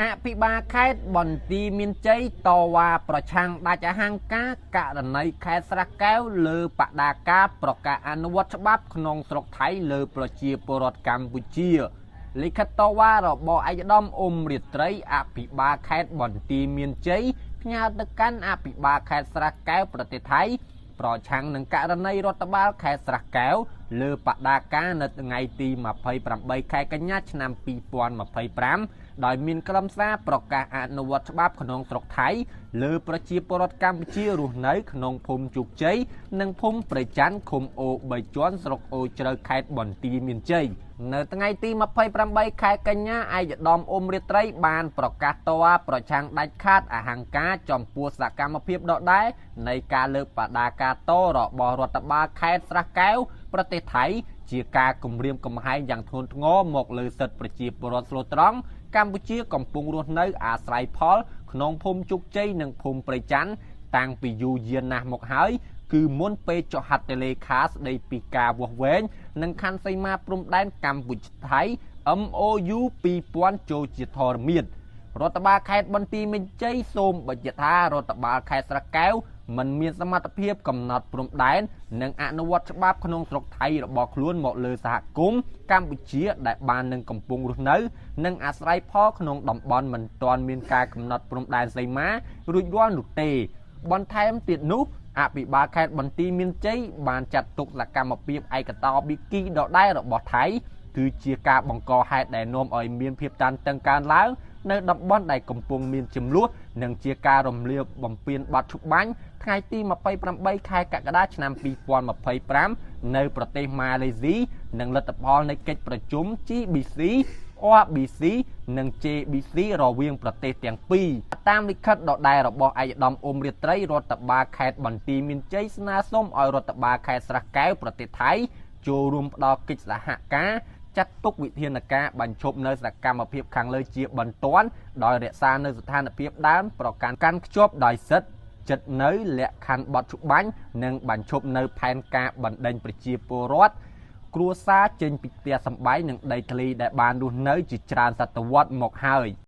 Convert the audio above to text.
អភិបាលខេត្តបន្ទាយមានជ័យតវ៉ាប្រឆាំងដាច់អហង្ការករណីខេត្តស្រះកែវលើបដាការប្រកាសអនុវត្តច្បាប់ក្នុងស្រុកថៃលើប្រជាពលរដ្ឋកម្ពុជាលិខិតតវ៉ារបស់ឯកឧត្តមអ៊ុំរាត្រីអភិបាលខេត្តបន្ទាយមានជ័យផ្ញើទៅកាន់អភិបាលខេត្តស្រះកែវប្រទេសថៃប្រឆាំងនឹងករណីរដ្ឋបាលខេត្តស្រះកែវលើបដាការនៅថ្ងៃទី28ខែកញ្ញាឆ្នាំ2025ដោយមានខ្លឹមសារប្រកាសអនុវត្តច្បាប់ក្នុងស្រុកថៃលើប្រជាពលរដ្ឋកម្ពុជារស់នៅក្នុងភូមិជោគជ័យនិងភូមិព្រៃច័ន្ទឃុំអូ3ជាន់ស្រុកអូជ្រៅខេត្តបន្ទាយមានជ័យនៅថ្ងៃទី28ខែកញ្ញាឯកឧត្តមអ៊ុំរាត្រីបានប្រកាសតវ៉ាប្រឆាំងដាច់ខាតអហង្ការចំពោះសកម្មភាពដដែលនៃការលើកបដាការតរបស់រដ្ឋបាលខេត្តស្រះកែវប្រទេសថៃជាការគំរាមកំហែងយ៉ាងធ្ងន់ធ្ងរមកលើសិទ្ធិប្រជាពលរដ្ឋស្លូតត្រង់កម្ពុជាកំពុងរស់នៅអាស្រ័យផលក្នុងភូមិជោគជ័យនិងភូមិព្រៃច័ន្ទតាំងពីយូរយារណាស់មកហើយគឺមុនពេលចុះហត្ថលេខាស្ដីពីការវាស់វែងនិងខណ្ឌសីមាព្រំដែនកម្ពុជាថៃ MOU 2000ចូលជាធរមានរដ្ឋបាលខេត្តបន្ទាយមានជ័យសូមបញ្ជាក់ថារដ្ឋបាលខេត្តស្រះកែវមិនមានសមត្ថភាពកំណត់ព្រំដែននិងអនុវត្តច្បាប់ក្នុងស្រុកថៃរបស់ខ្លួនមកលើសហគមន៍កម្ពុជាដែលបាននឹងកំពុងរស់នៅនិងអាស្រ័យផលក្នុងតំបន់មិនទាន់មានការកំណត់ព្រំដែនសីមារួចរាល់នោះទេបន្ថែមទៀតនោះអភិបាលខេត្តបន្ទាយមានជ័យបានចាត់ទុកសកម្មភាពឯកតោប៊ីគីដដែលរបស់ថៃគឺជាការបង្កហេតុដែលនាំឲ្យមានភាពតានតឹងកើនឡើងនៅតំបន់ដែលកំពុងមានចំនួននិងជាការរំលាយបំពានបាត់ឈុបាញ់ថ្ងៃទី28ខែកក្កដាឆ្នាំ2025នៅប្រទេសម៉ាឡេស៊ីនិងលទ្ធផលនៃកិច្ចប្រជុំ GBC OBC និង JBC រវាងប្រទេសទាំងពីរតាមលិខិតដដែលរបស់ឯកឧត្តមអ៊ុំរាត្រីរដ្ឋបាលខេត្តបន្ទាយមានជ័យស្នើសុំឲ្យរដ្ឋបាលខេត្តស្រះកែវប្រទេសថៃចូលរួមផ្ដល់កិច្ចសហការចាត់ទុកវិធានការបញ្ឈប់នៅសកម្មភាពខាងលើជាបន្ទាន់ដោយរក្សានៅស្ថានភាពដើមប្រកាន់ខ្ជាប់ដោយសិទ្ធិចិត្តនៅលក្ខខណ្ឌបទជបាញ់និងបញ្ឈប់នៅផែនការបណ្ដេញប្រជាពលរដ្ឋគ្រួសារចេញពីផ្ទះសម្បែងនិងដីធ្លីដែលបានរស់នៅជាច្រើនសតវត្សមកហើយ